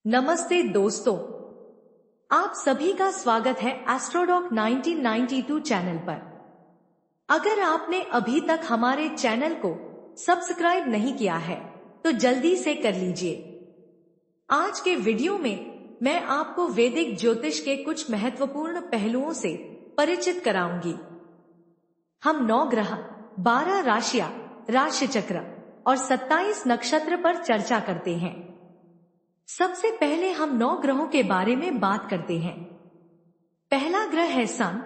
नमस्ते दोस्तों, आप सभी का स्वागत है एस्ट्रोडॉक 1992 चैनल पर। अगर आपने अभी तक हमारे चैनल को सब्सक्राइब नहीं किया है तो जल्दी से कर लीजिए। आज के वीडियो में मैं आपको वैदिक ज्योतिष के कुछ महत्वपूर्ण पहलुओं से परिचित कराऊंगी। हम 9 ग्रह, 12 राशियां, राशि चक्र और 27 नक्षत्र पर चर्चा करते हैं। सबसे पहले हम 9 ग्रहों के बारे में बात करते हैं। पहला ग्रह है सन,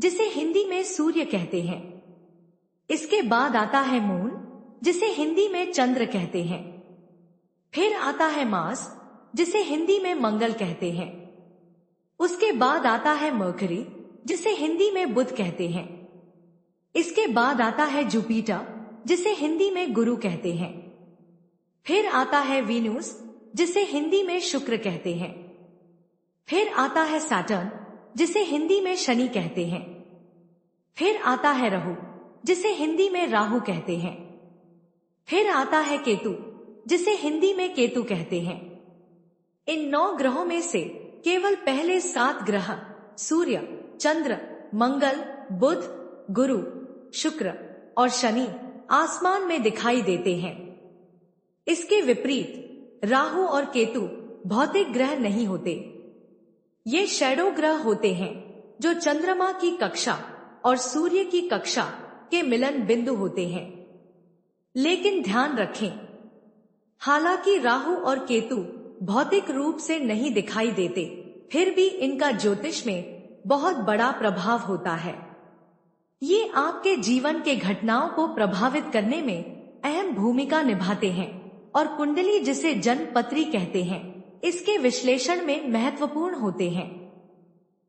जिसे हिंदी में सूर्य कहते हैं। इसके बाद आता है मून, जिसे हिंदी में चंद्र कहते हैं। फिर आता है मार्स, जिसे हिंदी में मंगल कहते हैं। उसके बाद आता है मर्करी, जिसे हिंदी में बुध कहते हैं। इसके बाद आता है जुपिटर, जिसे हिंदी में गुरु कहते हैं। फिर आता है वीनस, जिसे हिंदी में शुक्र कहते हैं। फिर आता है सैटर्न, जिसे हिंदी में शनि कहते हैं। फिर आता है राहु, जिसे हिंदी में राहु कहते हैं। फिर आता है केतु, जिसे हिंदी में केतु कहते हैं। इन 9 ग्रहों में से केवल पहले 7 ग्रह सूर्य, चंद्र, मंगल, बुध, गुरु, शुक्र और शनि आसमान में दिखाई देते हैं। इसके विपरीत राहु और केतु भौतिक ग्रह नहीं होते। ये शैडो ग्रह होते हैं जो चंद्रमा की कक्षा और सूर्य की कक्षा के मिलन बिंदु होते हैं। लेकिन ध्यान रखें, हालांकि राहु और केतु भौतिक रूप से नहीं दिखाई देते, फिर भी इनका ज्योतिष में बहुत बड़ा प्रभाव होता है। ये आपके जीवन के घटनाओं को प्रभावित करने में अहम भूमिका निभाते हैं और कुंडली, जिसे जन्म पत्री कहते हैं, इसके विश्लेषण में महत्वपूर्ण होते हैं।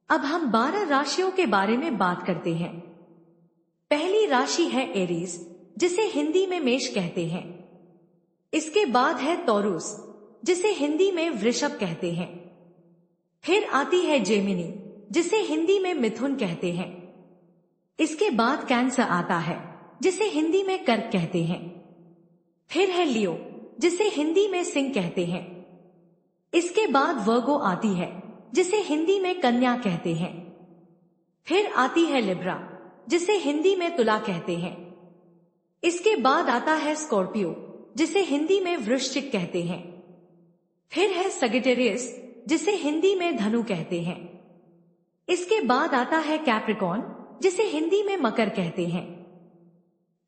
अब हम 12 राशियों के बारे में बात करते हैं। पहली राशि है एरीज, जिसे हिंदी में मेष कहते हैं। इसके बाद है टॉरस, जिसे हिंदी में वृषभ कहते हैं। फिर आती है जेमिनी, जिसे हिंदी में मिथुन कहते हैं। इसके बाद कैंसर आता है, जिसे हिंदी में कर्क कहते हैं। फिर है लियो, जिसे हिंदी में सिंह कहते हैं। इसके बाद वर्गो आती है, जिसे हिंदी में कन्या कहते हैं। फिर आती है लिब्रा, जिसे हिंदी में तुला कहते हैं। इसके बाद आता है स्कॉर्पियो, जिसे हिंदी में वृश्चिक कहते हैं। फिर है सगिटेरियस, जिसे हिंदी में धनु कहते हैं। इसके बाद आता है कैप्रिकॉर्न, जिसे हिंदी में मकर कहते हैं।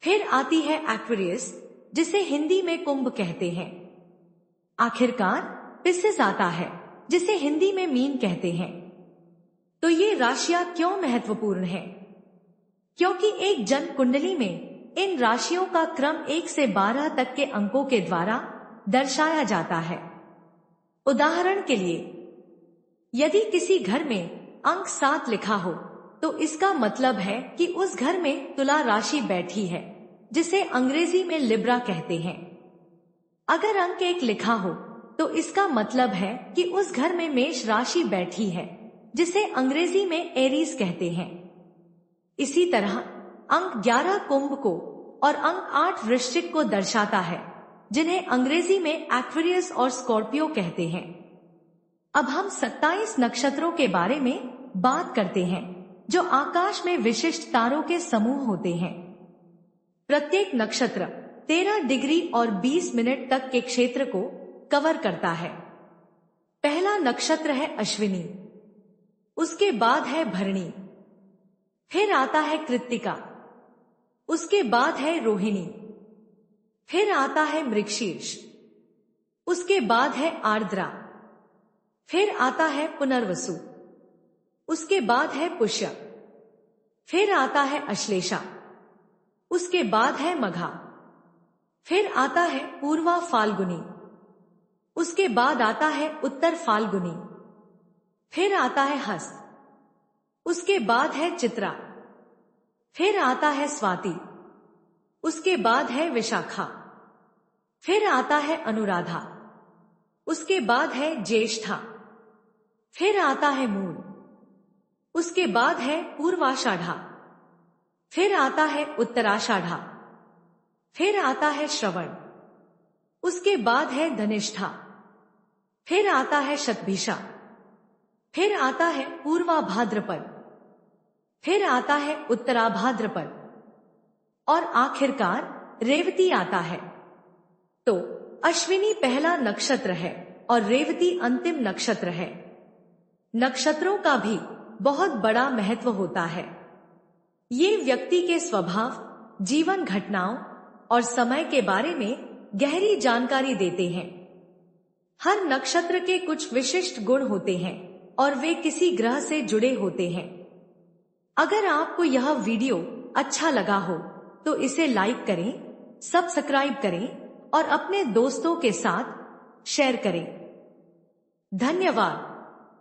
फिर आती है एक्वेरियस, जिसे हिंदी में कुंभ कहते हैं। आखिरकार पिसिस आता है, जिसे हिंदी में मीन कहते हैं। तो ये राशियां क्यों महत्वपूर्ण हैं? क्योंकि एक जन्म कुंडली में इन राशियों का क्रम 1 से 12 तक के अंकों के द्वारा दर्शाया जाता है। उदाहरण के लिए, यदि किसी घर में अंक 7 लिखा हो तो इसका मतलब है कि उस घर में तुला राशि बैठी है, जिसे अंग्रेजी में लिब्रा कहते हैं। अगर अंक 1 लिखा हो तो इसका मतलब है कि उस घर में मेष राशि बैठी है, जिसे अंग्रेजी में एरीज कहते हैं। इसी तरह अंक 11 कुंभ को और अंक 8 वृश्चिक को दर्शाता है, जिन्हें अंग्रेजी में एक्वेरियस और स्कॉर्पियो कहते हैं। अब हम 27 नक्षत्रों के बारे में बात करते हैं, जो आकाश में विशिष्ट तारों के समूह होते हैं। प्रत्येक नक्षत्र 13 डिग्री और 20 मिनट तक के क्षेत्र को कवर करता है। पहला नक्षत्र है अश्विनी, उसके बाद है भरणी, फिर आता है कृत्तिका, उसके बाद है रोहिणी, फिर आता है मृगशीर्ष, उसके बाद है आर्द्रा, फिर आता है पुनर्वसु, उसके बाद है पुष्य, फिर आता है अश्लेषा, उसके बाद है मघा, फिर आता है पूर्वा फाल्गुनी, उसके बाद आता है उत्तर फाल्गुनी, फिर आता है हस्त, उसके बाद है चित्रा, फिर आता है स्वाति, उसके बाद है विशाखा, फिर आता है अनुराधा, उसके बाद है ज्येष्ठा, फिर आता है मूल, उसके बाद है पूर्वाषाढ़ा, फिर आता है उत्तराषाढ़ा, फिर आता है श्रवण, उसके बाद है धनिष्ठा, फिर आता है शतभिषा, फिर आता है पूर्वा भाद्रपद, फिर आता है उत्तरा भाद्रपद और आखिरकार रेवती आता है। तो अश्विनी पहला नक्षत्र है और रेवती अंतिम नक्षत्र है। नक्षत्रों का भी बहुत बड़ा महत्व होता है। ये व्यक्ति के स्वभाव, जीवन घटनाओं और समय के बारे में गहरी जानकारी देते हैं। हर नक्षत्र के कुछ विशिष्ट गुण होते हैं और वे किसी ग्रह से जुड़े होते हैं। अगर आपको यह वीडियो अच्छा लगा हो तो इसे लाइक करें, सब्सक्राइब करें और अपने दोस्तों के साथ शेयर करें। धन्यवाद।